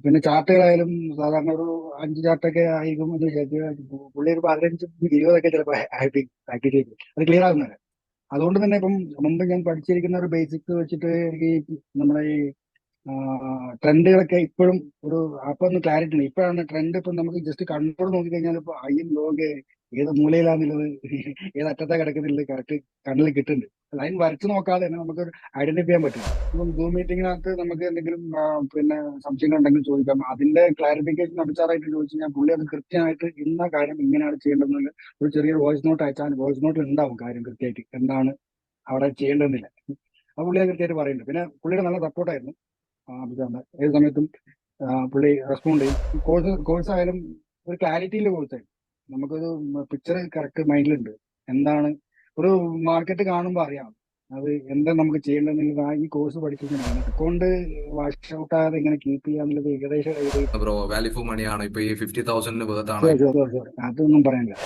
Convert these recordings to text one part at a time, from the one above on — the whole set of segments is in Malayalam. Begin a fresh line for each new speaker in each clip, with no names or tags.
പിന്നെ ചാർട്ടുകളായാലും സാധാരണ ഒരു 5 ചാർട്ടൊക്കെ ആയിരിക്കും എന്ന് വിചാരിച്ചു. പുള്ളി ഒരു 15-20ഒക്കെ ചിലപ്പോൾ പ്രാക്ടീസ് ചെയ്തു അത് ക്ലിയർ ആകുന്നത്. അതുകൊണ്ട് തന്നെ ഇപ്പം മുമ്പ് ഞാൻ പഠിച്ചിരിക്കുന്ന ഒരു ബേസിക്സ് വെച്ചിട്ട് എനിക്ക് നമ്മുടെ ഈ ട്രെൻഡുകളൊക്കെ ഇപ്പോഴും ഒരു അപ്പൊ ഒന്ന് ക്ലാരിറ്റി ഉണ്ട്. ഇപ്പോഴാണ് ട്രെൻഡ്. ഇപ്പം നമുക്ക് ജസ്റ്റ് കണ്ണോട് നോക്കിക്കഴിഞ്ഞാൽ ഇപ്പൊ ഹൈയും ലോങ് ഏത് മൂലയിലാന്നുള്ളത് ഏത് അറ്റത്താ കിടക്കുന്നുള്ളത് കറക്റ്റ് കണ്ണിൽ കിട്ടുന്നുണ്ട്. ലൈൻ വരച്ചു നോക്കാതെ തന്നെ നമുക്ക് ഐഡന്റിഫൈ ചെയ്യാൻ പറ്റും. ഇപ്പം സൂം മീറ്റിംഗിനകത്ത് നമുക്ക് എന്തെങ്കിലും പിന്നെ സംശയങ്ങൾ ഉണ്ടെങ്കിൽ ചോദിക്കാം. അതിന്റെ ക്ലാരിഫിക്കേഷൻ അഭിച്ചാറായിട്ട് ചോദിച്ചു കഴിഞ്ഞാൽ പുള്ളി അത് കൃത്യമായിട്ട് ഇന്ന കാര്യം ഇങ്ങനെയാണ് ചെയ്യേണ്ടതെന്നുള്ള ഒരു ചെറിയ വോയിസ് നോട്ട് അയച്ചാൽ വോയിസ് നോട്ടിൽ ഉണ്ടാവും കാര്യം കൃത്യമായിട്ട് എന്താണ് അവിടെ ചെയ്യേണ്ടതെന്നില്ല. ആ പുള്ളി അത് കൃത്യമായിട്ട് പറയുന്നുണ്ട്. പിന്നെ പുള്ളിയുടെ നല്ല സപ്പോർട്ടായിരുന്നു അഭിചാറിന്റെ. ഏത് സമയത്തും പുള്ളി റെസ്പോണ്ട് ചെയ്യും. കോഴ്സ് ആയാലും ഒരു ക്ലാരിറ്റിയിലെ കോഴ്സായിരുന്നു. നമുക്കൊരു പിക്ചർ കറക്റ്റ് മൈൻഡിലുണ്ട്. എന്താണ് ഒരു മാർക്കറ്റ് കാണുമ്പോൾ അറിയാം അത് എന്താ നമുക്ക് ചെയ്യേണ്ടതെന്നുള്ളത്. ഈ കോഴ്സ് പഠിച്ചു കഴിഞ്ഞാൽ അക്കൗണ്ട് വാഷ് ഔട്ട് ആകാതെ എങ്ങനെ കീപ്പ് ചെയ്യാന്നുള്ളത് ഏകദേശം ഐഡിയ.
ബ്രോ വാല്യൂ ഫോർ മണിയാണോ ഇപ്പൊ ഈ 50,000 വേർത്ത് ആണോ?
ഷുവർ ഷുവർ ഷുവർ, അതൊന്നും പറയാനില്ല.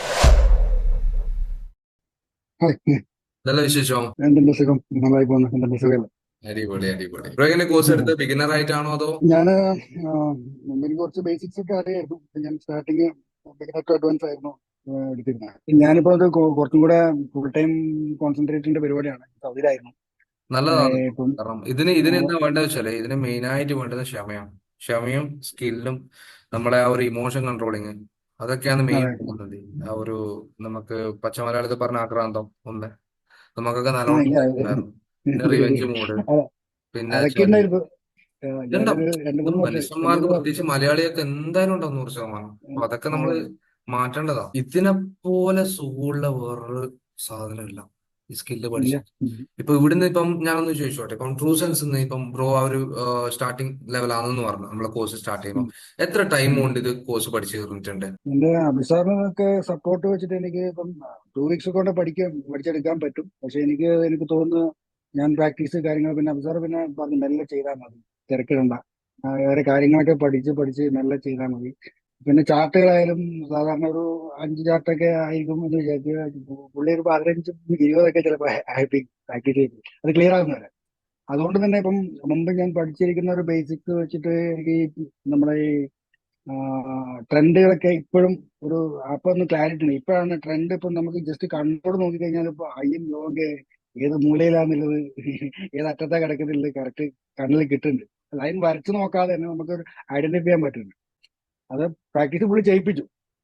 ഹായ്,
നല്ല വിശേഷം.
എന്തുണ്ട് സുഖം? നന്നായി പോകുന്നു. എന്തുണ്ട് സുഖം?
അടിപൊളി അടിപൊളി. ബ്രോ എങ്ങനെ കോഴ്സ് എടുത്ത് ബിഗിനർ ആയിട്ടാണോ അതോ?
ഞാന് മുമ്പ് എനിക്ക് കുറച്ച് ബേസിക്സ് ഒക്കെ അറിയായിരുന്നു. ഞാൻ സ്റ്റാർട്ടിങ് ബിഗിനർ ടു അഡ്വാൻസ് ആയിരുന്നു എടുത്തിരുന്നത്. ഞാനിപ്പോ അത് കുറച്ചും കൂടെ ഫുൾ ടൈം കോൺസെൻട്രേറ്റിന്റെ പരിപാടിയാണ്. സൗദിയിലായിരുന്നു.
നല്ലതാണ് ബ്രോ.
ഇപ്പം
കാരണം ഇതിന് എന്താ വേണ്ടത് വെച്ചാല് ഇതിന് മെയിൻ ആയിട്ട് വേണ്ടത് ക്ഷമയാണ്. ക്ഷമയും സ്കില്ലും നമ്മളെ ആ ഒരു ഇമോഷൻ കൺട്രോളിങ്, അതൊക്കെയാണ് മെയിൻ
അതെ.
പോകുന്നത്. ആ ഒരു നമുക്ക് പച്ച മലയാളത്തിൽ പറഞ്ഞ ആക്രാന്തം ഒന്ന് നമുക്കൊക്കെ
ഇല്ല,
നല്ലോണം ഉണ്ടായിരുന്നു. പിന്നെ റിവെഞ്ച് മൂഡ്,
അതെ,
പിന്നെ
അതൊക്കെ
ചതി.
ഉണ്ടായിരുന്നു.
ഇതുണ്ടാവും.
ഞാനൊരു രണ്ടു
ഇത്
മൂന്ന് വർഷം രണ്ടു
മനുഷ്യന്മാർക്ക്
മൂന്ന്
പ്രത്യേകിച്ച് മലയാളികൾക്ക് എന്തായാലും ഉണ്ടാവും 100%. അപ്പൊ അതൊക്കെ
അതെ
നമ്മള് മാറ്റേണ്ടതാ. ഇതിനെ പോലെ സുഖമുള്ള വേറൊരു സാധനമില്ല ഈ സ്കില്ല്
ഇല്ല.
പഠിച്ചാൽ. ഇപ്പൊ ഇവിടുന്ന് ഇപ്പം ഞാനൊന്ന് ചോദിച്ചോട്ടെ, ഇപ്പം ട്രൂ സെൻസ് ഇപ്പം ബ്രോ ആ ഒരു സ്റ്റാർട്ടിംഗ് ലെവലാണെന്ന് പറഞ്ഞു നമ്മളെ കോഴ്സ് സ്റ്റാർട്ട് ചെയ്യുമ്പോൾ എത്ര ടൈം കൊണ്ട് ഇത് കോഴ്സ് പഠിച്ചു തീർന്നിട്ടുണ്ട്?
എന്റെ അഭിസാറിനൊക്കെ സപ്പോർട്ട് വെച്ചിട്ട് എനിക്ക് ഇപ്പം 2 വീക്സ് കൊണ്ട് പഠിച്ചെടുക്കാൻ പറ്റും. പക്ഷെ എനിക്ക് തോന്നുന്നു ഞാൻ പ്രാക്ടീസ് കാര്യങ്ങൾ പിന്നെ അഭിസാർ പിന്നെ പറഞ്ഞു മെല്ലെ ചെയ്താൽ മതി, തിരക്കിടണ്ട. വേറെ കാര്യങ്ങളൊക്കെ പഠിച്ച് പഠിച്ച് മെല്ലെ ചെയ്താൽ മതി. പിന്നെ ചാർട്ടുകളായാലും സാധാരണ ഒരു 5 ചാർട്ടൊക്കെ ആയിരിക്കും എന്ന് വിചാരിച്ചു. പുള്ളി ഒരു 15-20ഒക്കെ ചിലപ്പോൾ പ്രാക്ടീസ് ചെയ്തു അത് ക്ലിയർ ആകുന്നത്. അതുകൊണ്ട് തന്നെ ഇപ്പം മുമ്പ് ഞാൻ പഠിച്ചിരിക്കുന്ന ഒരു ബേസിക്സ് വെച്ചിട്ട് എനിക്ക് നമ്മുടെ ഈ ട്രെൻഡുകളൊക്കെ ഇപ്പോഴും ഒരു അപ്പൊ ഒന്ന് ക്ലാരിറ്റി ഉണ്ട്. ഇപ്പോഴാണ് ട്രെൻഡ്. ഇപ്പം നമുക്ക് ജസ്റ്റ് കണ്ണോട് നോക്കിക്കഴിഞ്ഞാൽ ഇപ്പൊ ഹൈയും ലോങ് ഏത് മൂലയിലാന്നുള്ളത് ഏത് അറ്റത്താ കിടക്കുന്നുള്ളത് കറക്റ്റ് കണ്ണിൽ കിട്ടുന്നുണ്ട്. ലൈൻ വരച്ചു നോക്കാതെ തന്നെ നമുക്ക് ഐഡന്റിഫൈ ചെയ്യാൻ പറ്റുന്നുണ്ട്. അത് പ്രാക്ടീസ് പുള്ളി ചെയ്യിപ്പിച്ചു.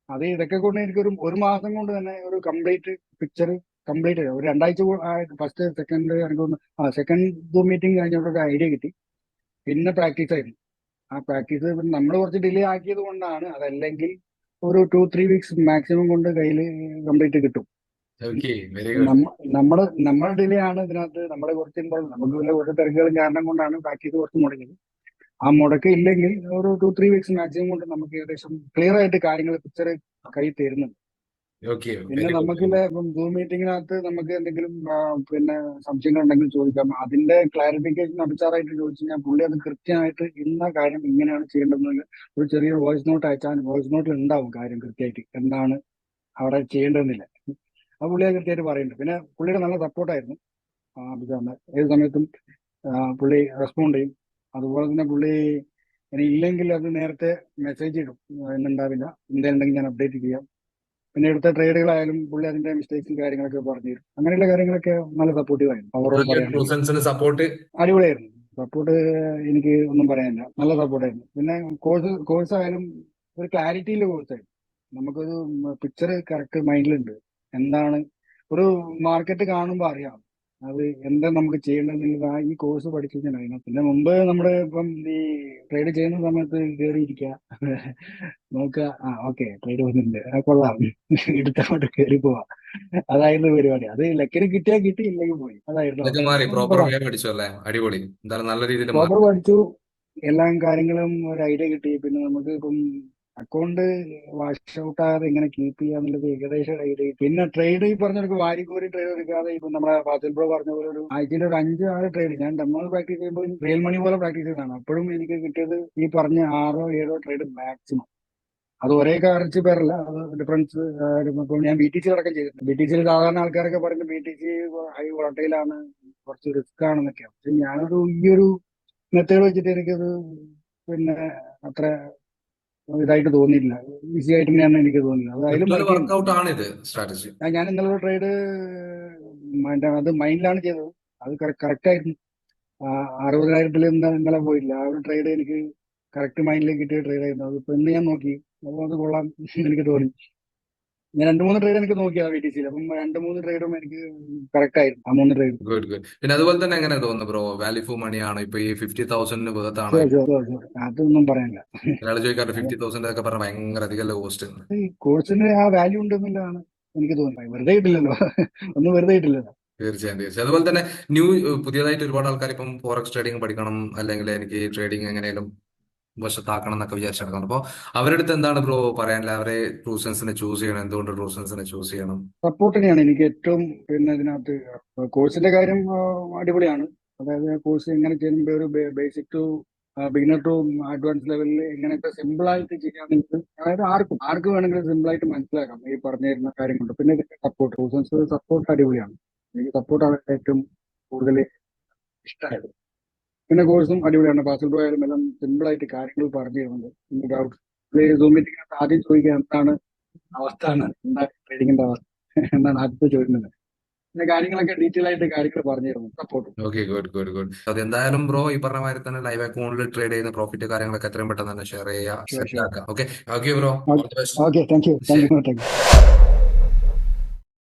അത് ഇതൊക്കെ കൊണ്ട് ഒരു മാസം കൊണ്ട് തന്നെ ഒരു കംപ്ലീറ്റ് പിക്ചർ കംപ്ലീറ്റ് ഒരു 2 ആഴ്ച ഫസ്റ്റ് സെക്കൻഡ് എനിക്ക് സെക്കൻഡ് സൂം മീറ്റിംഗ് കഴിഞ്ഞിട്ട് ഒരു ഐഡിയ കിട്ടി. പിന്നെ പ്രാക്ടീസ് ആയിരുന്നു. ആ പ്രാക്ടീസ് നമ്മൾ കുറച്ച് ഡിലേ ആക്കിയത് കൊണ്ടാണ്. അതല്ലെങ്കിൽ ഒരു 2-3 വീക്സ് മാക്സിമം കൊണ്ട് കയ്യിൽ കംപ്ലീറ്റ് കിട്ടും.
Okay, very good.
നമ്മുടെ ഡിലേ ആണ് ഇതിനകത്ത്. നമ്മുടെ കുറച്ച് നമുക്ക് വല്ല കുറച്ച് തിരക്കുകളും കാരണം കൊണ്ടാണ് പ്രാക്ടീസ് കുറച്ച് മുടങ്ങിയത്. ആ മുടക്കം ഇല്ലെങ്കിൽ ഒരു 2-3 വീക്സ് മാക്സിമം കൊണ്ട് നമുക്ക് ഏകദേശം ക്ലിയർ ആയിട്ട് കാര്യങ്ങൾ പിക്ചർ കൈ തരുന്നുണ്ട്.
ഓക്കെ,
പിന്നെ
വെരി ഗുഡ് വെരി
നമുക്കില്ല
ഗുഡ്.
ഇപ്പം സൂം മീറ്റിംഗിനകത്ത് നമുക്ക് എന്തെങ്കിലും പിന്നെ സംശയങ്ങൾ ഉണ്ടെങ്കിൽ ചോദിക്കാം. അതിന്റെ ക്ലാരിഫിക്കേഷൻ അഭിച്ചാറായിട്ട് ചോദിച്ചു കഴിഞ്ഞാൽ പുള്ളി അത് കൃത്യമായിട്ട് ഇന്ന കാര്യം ഇങ്ങനെയാണ് ചെയ്യേണ്ടതെന്ന് ഒരു ചെറിയ വോയിസ് നോട്ട് അയച്ചാൽ വോയിസ് നോട്ടിൽ ഉണ്ടാവും കാര്യം കൃത്യമായിട്ട് എന്താണ് അവിടെ ചെയ്യേണ്ടതെന്നില്ല. ആ പുള്ളി അത് കൃത്യമായിട്ട് പറയുന്നുണ്ട്. പിന്നെ പുള്ളിയുടെ നല്ല സപ്പോർട്ടായിരുന്നു അഭിച്ചാറിന്റെ. ഏത് സമയത്തും പുള്ളി റെസ്പോണ്ട് ചെയ്യും. അതുപോലെ തന്നെ പുള്ളി ഇനി ഇല്ലെങ്കിൽ അത് നേരത്തെ മെസ്സേജ് ഇടും. ഇന്നുണ്ടാവില്ല, എന്തായാലും ഉണ്ടെങ്കിൽ ഞാൻ അപ്ഡേറ്റ് ചെയ്യാം. പിന്നെ എടുത്ത ട്രേഡുകളായാലും പുള്ളി അതിന്റെ മിസ്റ്റേക്സും കാര്യങ്ങളൊക്കെ പറഞ്ഞു തരും. അങ്ങനെയുള്ള കാര്യങ്ങളൊക്കെ നല്ല സപ്പോർട്ടീവ് ആയിരുന്നു. ഓവറോൾ പറയുകയാണെങ്കിൽ
ട്രൂസൻസിന് സപ്പോർട്ട്.
അടിപൊളിയായിരുന്നു. സപ്പോർട്ട് എനിക്ക് ഒന്നും പറയാനില്ല, നല്ല സപ്പോർട്ടായിരുന്നു. പിന്നെ കോഴ്സ് ആയാലും ഒരു ക്ലാരിറ്റിയിലെ കോഴ്സായിരുന്നു. നമുക്കൊരു പിക്ചർ കറക്റ്റ് മൈൻഡിലുണ്ട്. എന്താണ് ഒരു മാർക്കറ്റ് കാണുമ്പോൾ അറിയാം അത് എന്താ നമുക്ക് ചെയ്യേണ്ടതെന്നുള്ളത്. ഈ കോഴ്സ് പഠിച്ചു കഴിഞ്ഞാൽ അറിയാം. പിന്നെ മുമ്പ് നമ്മുടെ ഇപ്പം ഈ ട്രേഡ് ചെയ്യുന്ന സമയത്ത് കയറിയിരിക്കുക, നോക്കുക, ഓക്കെ ട്രേഡ് വന്നിട്ടുണ്ട്, കൊള്ളാം, എടുത്തങ്ങോട്ട് കയറി പോവാ. അതായിരുന്നു പരിപാടി. അത് ലക്കിന് കിട്ടിയാൽ കിട്ടി, ഇല്ലെങ്കിൽ പോയി. അതായിരുന്നു
ഇതൊക്കെ
അവസ്ഥ.
മാറി
ഇപ്പം
പ്രോപ്പർ
കൊള്ളാം,
വേ പഠിച്ചു അല്ലേ? അടിപൊളി. എന്തായാലും നല്ല രീതിയിൽ മാറി.
പ്രോപ്പർ പഠിച്ചു. എല്ലാ കാര്യങ്ങളും ഒരു ഐഡിയ കിട്ടി. പിന്നെ നമുക്ക് ഇപ്പം അക്കൗണ്ട് വാഷ് ഔട്ട് ആകാതെ എങ്ങനെ കീപ്പ് ചെയ്യാന്നുള്ളത് ഏകദേശം ഐഡിയ. പിന്നെ ട്രേഡ് ഈ പറഞ്ഞ വാരിക്കോരി ട്രേഡ് എടുക്കാതെ ഇപ്പൊ നമ്മുടെ ഫാസിൽ ബ്രോ പറഞ്ഞ പോലെ ഒരു ആഴ്ചയിൽ ഒരു 5-6 ട്രേഡ് ഞാൻ ഡെമോ പ്രാക്ടീസ് ചെയ്യുമ്പോൾ റിയൽ മണി പോലെ പ്രാക്ടീസ് ചെയ്തതാണ്. അപ്പോഴും എനിക്ക് കിട്ടിയത് ഈ പറഞ്ഞ 6-7 ട്രേഡ് മാക്സിമം. അത് ഒരേ കറൻസി പേരല്ല, അത് ഡിഫറൻസ്. ഇപ്പോൾ ഞാൻ ബി ടി സി അടക്കം ചെയ്തിട്ടുണ്ട്. ബി ടി സിയിൽ സാധാരണ ആൾക്കാരൊക്കെ പറയുന്നത് ബി ടി സി ഹൈ വോളട്ടൈലാണ്, കുറച്ച് റിസ്ക് ആണെന്നൊക്കെയാണ്. പക്ഷെ ഞാനൊരു ഈ ഒരു മെത്തേഡ് വെച്ചിട്ട് എനിക്കത് പിന്നെ അത്ര ഇതായിട്ട് തോന്നിയില്ല. ഈസി ആയിട്ട് തന്നെയാണ് എനിക്ക് തോന്നിയത്. അത് അതിലും
ഒരു
വർക്ക് ചെയ്യുന്നു.
വർക്കൗട്ട് ആണ് ഇത് സ്ട്രാറ്റജി.
ഞാൻ ഇന്നലെ ഒരു ട്രേഡ് അത് മൈൻഡിലാണ് ചെയ്തത്. അത് കറക്റ്റ് ആയിരുന്നു. 60,000 ഇന്നലെ പോയില്ല. ആ ഒരു ട്രേഡ് എനിക്ക് കറക്റ്റ് മൈൻഡിലേക്ക് കിട്ടിയ ട്രേഡ് ആയിരുന്നു. അതിപ്പോ ഇന്ന് ഞാൻ നോക്കി, അപ്പോൾ അത് കൊള്ളാം എനിക്ക് തോന്നി. ഞാൻ 2-3 ട്രേഡ് എനിക്ക് നോക്കിയാ VTC-യിൽ. അപ്പം 2-3 ട്രേഡും എനിക്ക് കറക്റ്റ് ആയിരുന്നു, ആ 3 ട്രേഡും.
Good good. പിന്നെ അതുപോലെ തന്നെ എങ്ങനെ തോന്നുന്നു ബ്രോ, വാല്യൂ ഫോർ മണി ആണ് ഇപ്പൊ ഈ 50,000 വേർത്താണോ?
ഷുവർ ഷുവർ ഷുവർ, അതൊന്നും പറയാനില്ല.
ഒരാൾ ചോദിക്കാറ് 50,000 ഒക്കെ പറഞ്ഞാൽ ഭയങ്കര അധികമല്ല കോസ്റ്റ്.
ഈ കോഴ്സിന് ആ വാല്യൂ ഉണ്ടെന്നുള്ളതാണ് എനിക്ക് തോന്നുന്നത്. വെറുതെ കിട്ടില്ലല്ലോ, ഒന്നും വെറുതെ കിട്ടില്ലല്ലോ.
തീർച്ചയായും തീർച്ചയായും. അതുപോലെ തന്നെ ന്യൂ പുതിയതായിട്ട് ഒരുപാട് ആൾക്കാർ ഇപ്പം ഫോറക്സ് ട്രേഡിംഗ് പഠിക്കണം, അല്ലെങ്കിൽ എനിക്ക് ട്രേഡിംഗ് എങ്ങനെയും വശത്താക്കണം എന്നൊക്കെ വിചാരിച്ചെടുക്കണം. അപ്പോൾ അവരുടെ അടുത്ത് എന്താണ് ബ്രോ പറയാനില്ല? അവരെ ട്രൂസൻസിനെ ചൂസ് ചെയ്യണം, എന്തുകൊണ്ട് ട്രൂസൻസിനെ ചൂസ് ചെയ്യണം?
സപ്പോർട്ട് തന്നെയാണ് എനിക്ക് ഏറ്റവും. പിന്നെ ഇതിനകത്ത് കോഴ്സിന്റെ കാര്യം അടിപൊളിയാണ്. അതായത് കോഴ്സ് എങ്ങനെ ചെയ്യുമ്പോൾ ഒരു basic to beginner to advance ലെവലിൽ എങ്ങനെയൊക്കെ സിമ്പിൾ ആയിട്ട് ചെയ്യാമെങ്കിൽ, അതായത് ആർക്ക് വേണമെങ്കിലും സിമ്പിൾ ആയിട്ട് മനസ്സിലാക്കാം ഈ പറഞ്ഞു തരുന്ന കാര്യം കൊണ്ട്. പിന്നെ ഇതിന്റെ സപ്പോർട്ട്, കോഴ്സൻസ് സപ്പോർട്ട് അടിപൊളിയാണ്. എനിക്ക് സപ്പോർട്ടാണ് ഏറ്റവും കൂടുതൽ ഇഷ്ടമായത്. പിന്നെ കോഴ്സും അടിപൊളിയാണ്. പാസിൽ പോയാലും എല്ലാം സിമ്പിൾ ആയിട്ട് കാര്യങ്ങൾ പറഞ്ഞു തരുന്നുണ്ട്. ഡൗട്ട് സൂം മീറ്റിംഗിനകത്ത് ആദ്യം ചോദിക്കുക എന്താണ് അവസ്ഥ, എന്താണ് ട്രേഡിങ്ങിന്റെ അവസ്ഥ എന്നാണ് ആദ്യത്തെ ചോദിക്കുന്നത്. പിന്നെ കാര്യങ്ങളൊക്കെ ഡീറ്റെയിൽ ആയിട്ട് കാര്യങ്ങൾ പറഞ്ഞു തരുന്നു, സപ്പോർട്ടും.
Okay, good good good. അതെന്തായാലും ബ്രോ ഈ പറഞ്ഞ മാതിരി തന്നെ ലൈവ് അക്കൗണ്ടിൽ ട്രേഡ് ചെയ്യുന്ന പ്രോഫിറ്റ് കാര്യങ്ങളൊക്കെ എത്രയും പെട്ടെന്ന് തന്നെ ഷെയർ ചെയ്യുക,
ഷുവർ
സെറ്റ്
ഷുവർ.
ആക്കുക. Okay okay bro, all the best.
Okay, thank you
ശരി.
Thank U.